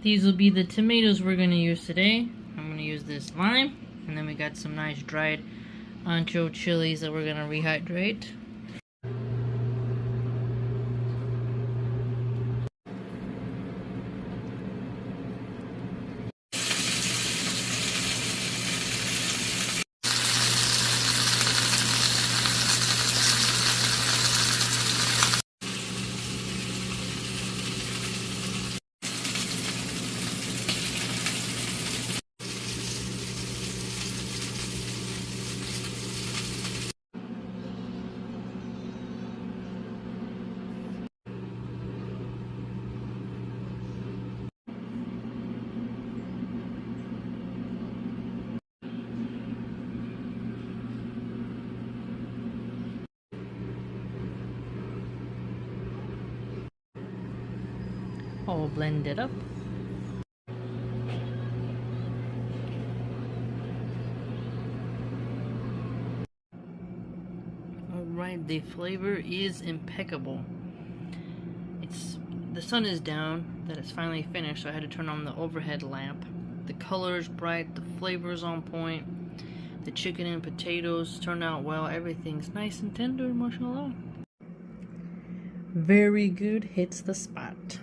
These will be the tomatoes we're going to use today. I'm going to use this lime, and then we got some nice dried Ancho chilies that we're going to rehydrate. All blend it up. Alright, the flavor is impeccable. The sun is down, that it's finally finished, so I had to turn on the overhead lamp. The color is bright, the flavor is on point, the chicken and potatoes turn out well, everything's nice and tender, mashallah. Very good, hits the spot.